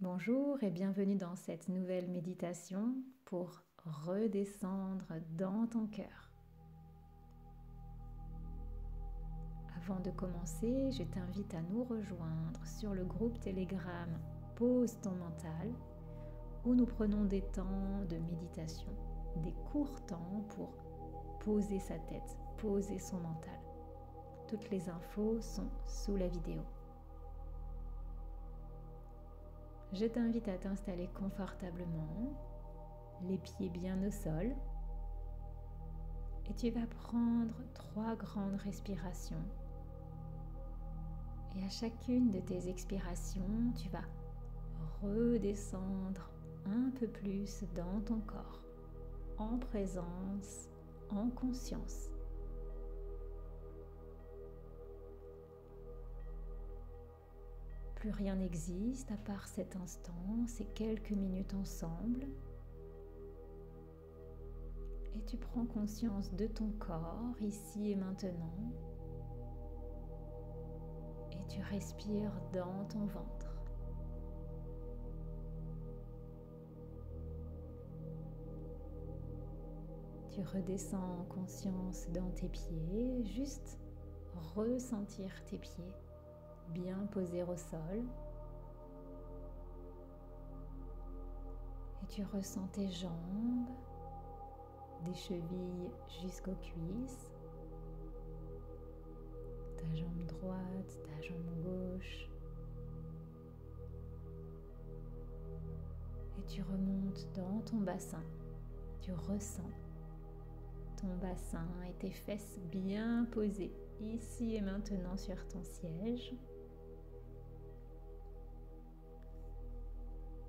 Bonjour et bienvenue dans cette nouvelle méditation pour redescendre dans ton cœur. Avant de commencer, je t'invite à nous rejoindre sur le groupe Telegram Pose ton mental où nous prenons des temps de méditation, des courts temps pour poser sa tête, poser son mental. Toutes les infos sont sous la vidéo. Je t'invite à t'installer confortablement, les pieds bien au sol, et tu vas prendre 3 grandes respirations. Et à chacune de tes expirations, tu vas redescendre un peu plus dans ton corps, en présence, en conscience. Plus rien n'existe à part cet instant, ces quelques minutes ensemble. Et tu prends conscience de ton corps ici et maintenant. Et tu respires dans ton ventre. Tu redescends en conscience dans tes pieds, juste ressentir tes pieds bien posés au sol. Et tu ressens tes jambes, des chevilles jusqu'aux cuisses, ta jambe droite, ta jambe gauche. Et tu remontes dans ton bassin. Tu ressens ton bassin et tes fesses bien posées ici et maintenant sur ton siège.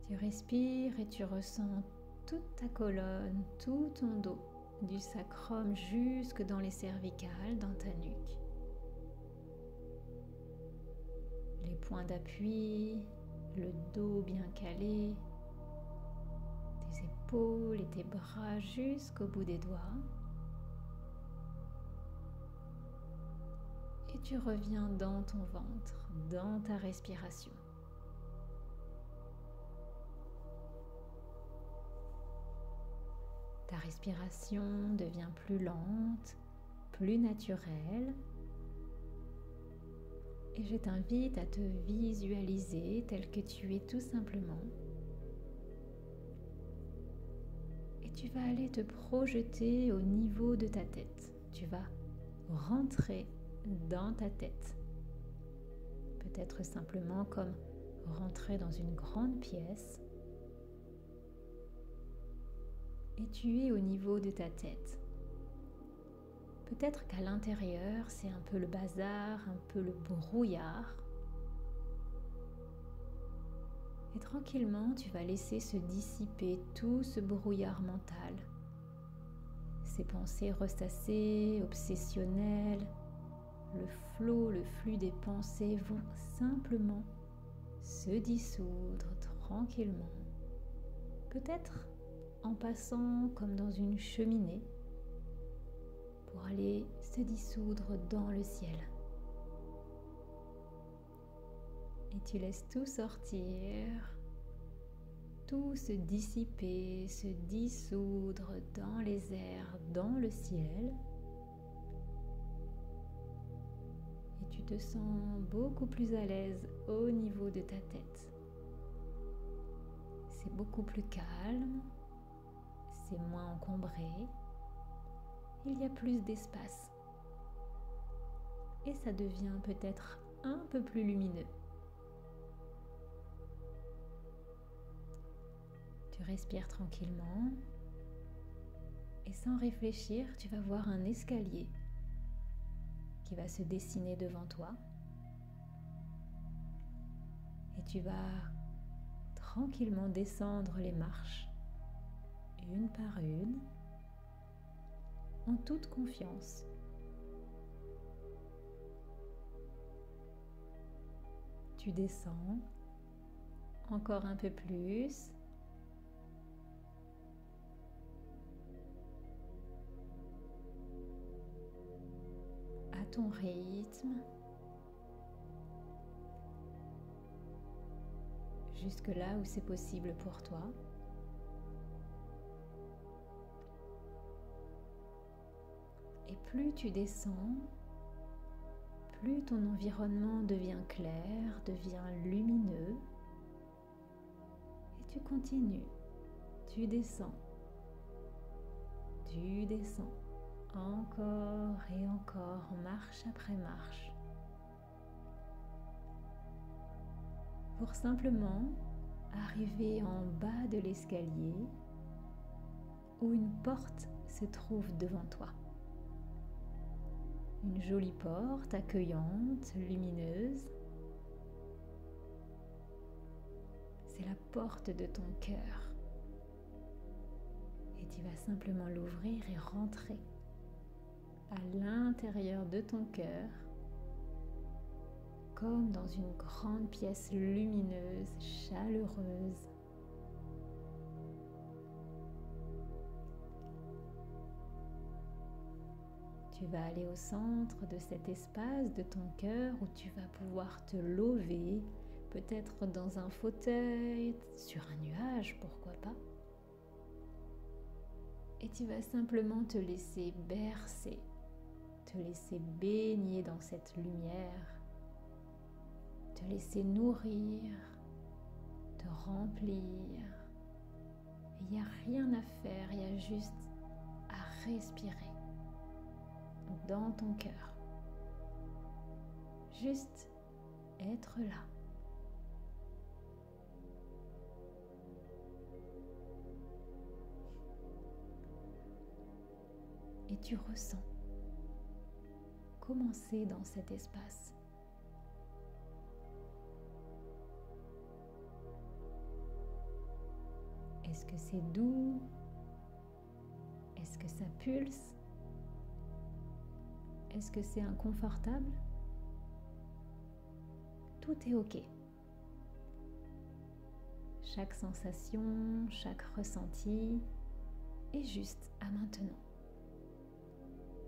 Tu respires et tu ressens toute ta colonne, tout ton dos, du sacrum jusque dans les cervicales, dans ta nuque. Les points d'appui, le dos bien calé, tes épaules et tes bras jusqu'au bout des doigts. Et tu reviens dans ton ventre, dans ta respiration. Ta respiration devient plus lente, plus naturelle. Et je t'invite à te visualiser tel que tu es tout simplement. Et tu vas aller te projeter au niveau de ta tête. Tu vas rentrer dans ta tête. Peut-être simplement comme rentrer dans une grande pièce. Et tu es au niveau de ta tête. Peut-être qu'à l'intérieur, c'est un peu le bazar, un peu le brouillard. Et tranquillement, tu vas laisser se dissiper tout ce brouillard mental. Ces pensées ressassées, obsessionnelles, le flot, le flux des pensées vont simplement se dissoudre tranquillement. Peut-être en passant comme dans une cheminée pour aller se dissoudre dans le ciel. Et tu laisses tout sortir, tout se dissiper, se dissoudre dans les airs, dans le ciel. Et tu te sens beaucoup plus à l'aise au niveau de ta tête. C'est beaucoup plus calme. C'est moins encombré, il y a plus d'espace et ça devient peut-être un peu plus lumineux. Tu respires tranquillement et sans réfléchir, tu vas voir un escalier qui va se dessiner devant toi et tu vas tranquillement descendre les marches une par une, en toute confiance. Tu descends encore un peu plus. À ton rythme, jusque là où c'est possible pour toi. Et plus tu descends, plus ton environnement devient clair, devient lumineux. Et tu continues, tu descends, encore et encore, marche après marche. Pour simplement arriver en bas de l'escalier où une porte se trouve devant toi. Une jolie porte accueillante, lumineuse. C'est la porte de ton cœur. Et tu vas simplement l'ouvrir et rentrer à l'intérieur de ton cœur, comme dans une grande pièce lumineuse, chaleureuse. Tu vas aller au centre de cet espace de ton cœur où tu vas pouvoir te lever, peut-être dans un fauteuil, sur un nuage, pourquoi pas. Et tu vas simplement te laisser bercer, te laisser baigner dans cette lumière, te laisser nourrir, te remplir. Il n'y a rien à faire, il y a juste à respirer dans ton cœur. Juste être là. Et tu ressens commencer dans cet espace. Est-ce que c'est doux? Est-ce que ça pulse? Est-ce que c'est inconfortable? Tout est OK. Chaque sensation, chaque ressenti est juste à maintenant.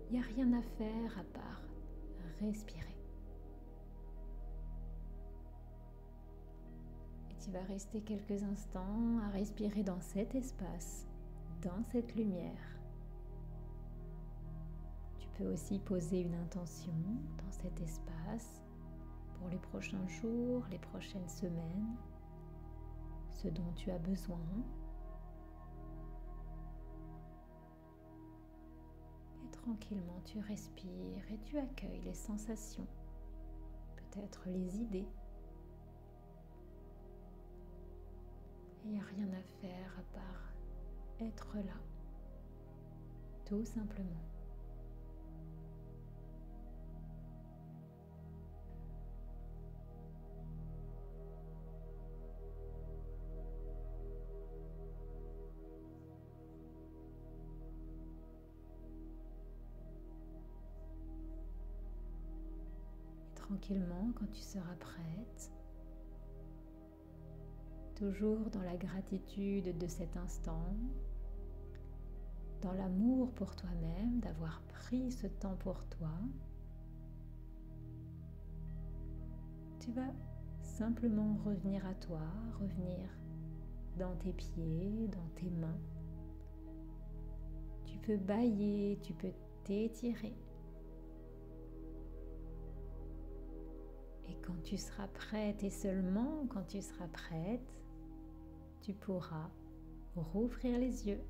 Il n'y a rien à faire à part respirer. Et tu vas rester quelques instants à respirer dans cet espace, dans cette lumière. Tu peux aussi poser une intention dans cet espace pour les prochains jours, les prochaines semaines, ce dont tu as besoin. Et tranquillement, tu respires et tu accueilles les sensations, peut-être les idées. Il n'y a rien à faire à part être là, tout simplement. Tranquillement, quand tu seras prête, toujours dans la gratitude de cet instant, dans l'amour pour toi-même, d'avoir pris ce temps pour toi, tu vas simplement revenir à toi, revenir dans tes pieds, dans tes mains. Tu peux bâiller, tu peux t'étirer. Et quand tu seras prête, et seulement quand tu seras prête, tu pourras rouvrir les yeux